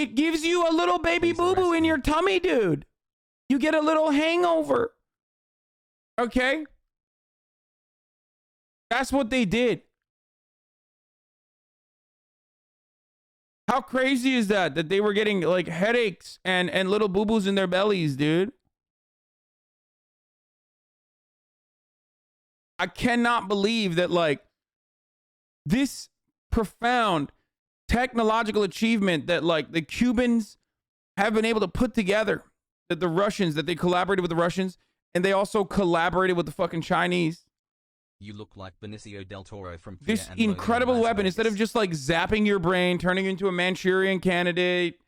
It gives you a little baby Please boo-boo arrest in me. your tummy, dude. You get a little hangover. Okay? That's what they did. How crazy is that? That they were getting like headaches and little boo-boos in their bellies, dude. I cannot believe that like this profound technological achievement that like the Cubans have been able to put together, that the Russians, that they collaborated with the Russians, and they also collaborated with the fucking Chinese. You look like Benicio del Toro from Fear This and Loathing in incredible Las weapon, instead of Vegas. just like zapping your brain, turning you into a Manchurian candidate,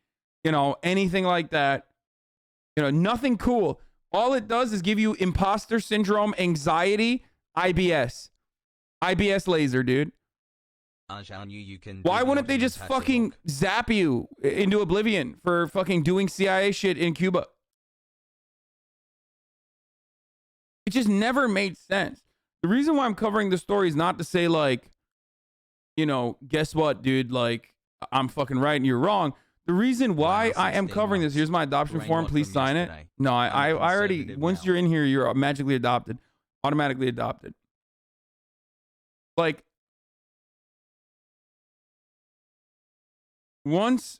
you know, anything like that, you know, nothing cool. All it does is give you imposter syndrome, anxiety, IBS laser, dude. You can Why do wouldn't they nothing just and fucking patch zap you into oblivion for fucking doing CIA shit in Cuba? It just never made sense. The reason why I'm covering the story is not to say like, you know, guess what, dude, like I'm fucking right and you're wrong. The reason why Wow, I am 16 covering this, months. here's my adoption Brain form, rot please from sign it. yesterday. No, I already, Conservative once now. you're in here, you're magically adopted, automatically adopted. Like, once,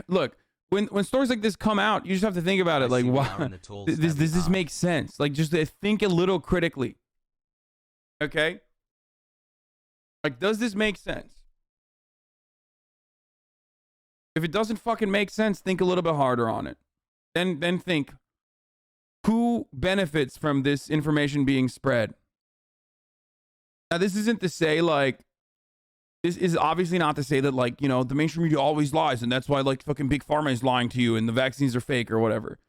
look, when stories like this come out, you just have to think about it. Like, why does this make sense? Like, just think a little critically. Okay? Like, does this make sense? If it doesn't fucking make sense, think a little bit harder on it. Then think, who benefits from this information being spread? Now, this isn't to say, like, this is obviously not to say that, like, you know, the mainstream media always lies, and that's why, like, fucking Big Pharma is lying to you, and the vaccines are fake or whatever.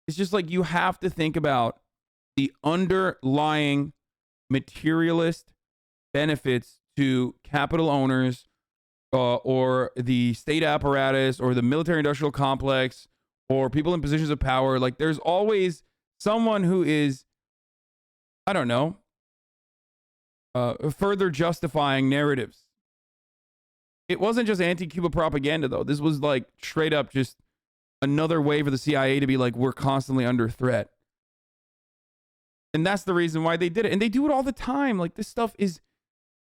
It's just, like, you have to think about the underlying materialist benefits to capital owners, or the state apparatus, or the military-industrial complex, or people in positions of power. Like, there's always someone who is, I don't know, further justifying narratives. It wasn't just anti-Cuba propaganda, though. This was, like, straight up just another way for the CIA to be like, we're constantly under threat. And that's the reason why they did it. And they do it all the time. Like, this stuff is...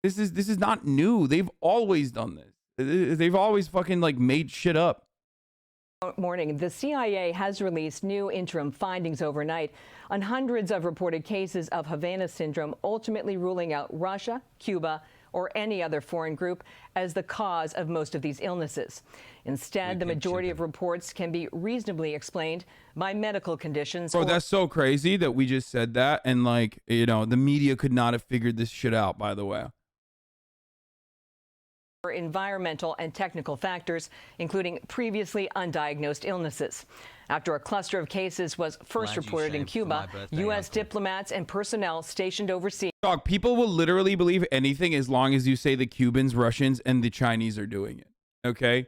This is not new. They've always done this. They've always fucking like made shit up. Morning, the CIA has released new interim findings overnight on hundreds of reported cases of Havana syndrome, ultimately ruling out Russia, Cuba, or any other foreign group as the cause of most of these illnesses. Instead, the majority of reports can be reasonably explained by medical conditions. Bro, that's so crazy that we just said that, and like, you know, the media could not have figured this shit out, by the way. Environmental and technical factors, including previously undiagnosed illnesses. After a cluster of cases was first reported in Cuba, U.S. diplomats and personnel stationed overseas. Dog, people will literally believe anything as long as you say the Cubans, Russians, and the Chinese are doing it. Okay?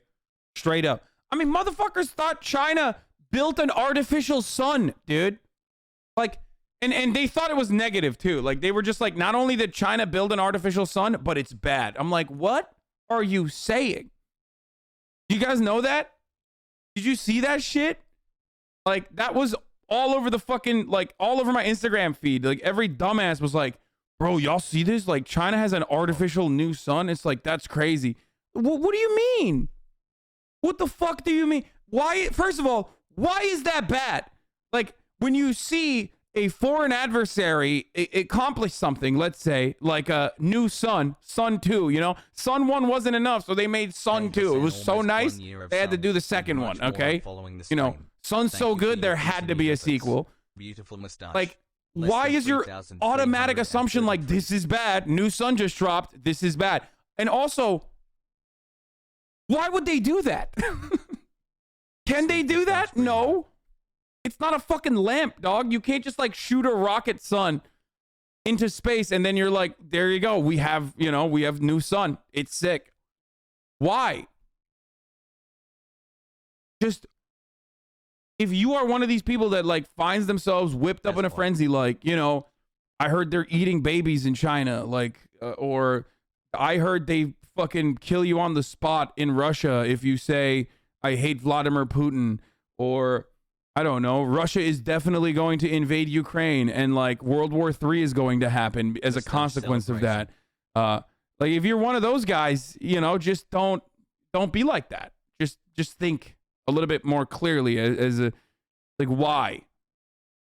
Straight up. I mean, motherfuckers thought China built an artificial sun, dude. Like, and they thought it was negative, too. Like, they were just like, not only did China build an artificial sun, but it's bad. I'm like, what are you saying? You guys know that? Did you see that shit? Like, that was all over the fucking, like, all over my Instagram feed. Like, every dumbass was like, bro, y'all see this? Like, China has an artificial new sun. It's like, that's crazy. What do you mean? What the fuck do you mean? Why, first of all, why is that bad? Like, when you see a foreign adversary accomplish something, let's say, like a new Sun 2, you know? Sun 1 wasn't enough, so they made Sun 2. It was so nice, they had to do the second one, okay? You know, Sun's so good, there had to be a sequel. Beautiful mustache. Like, why is your automatic assumption like, this is bad, new Sun just dropped, this is bad? And also, why would they do that? Can they do that? No. It's not a fucking lamp, dog. You can't just like shoot a rocket sun into space and then you're like, there you go. We have, you know, we have new sun. It's sick. Why? Just, if you are one of these people that like finds themselves whipped up in a frenzy, like, you know, I heard they're eating babies in China, like, or I heard they fucking kill you on the spot in Russia if you say I hate Vladimir Putin, or I don't know, Russia is definitely going to invade Ukraine and like World War III is going to happen as a consequence of that. Like if you're one of those guys, you know, just don't be like that. Just think a little bit more clearly as a, like, why?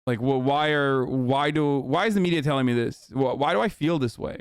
Like, well, why is the media telling me this? Why do I feel this way?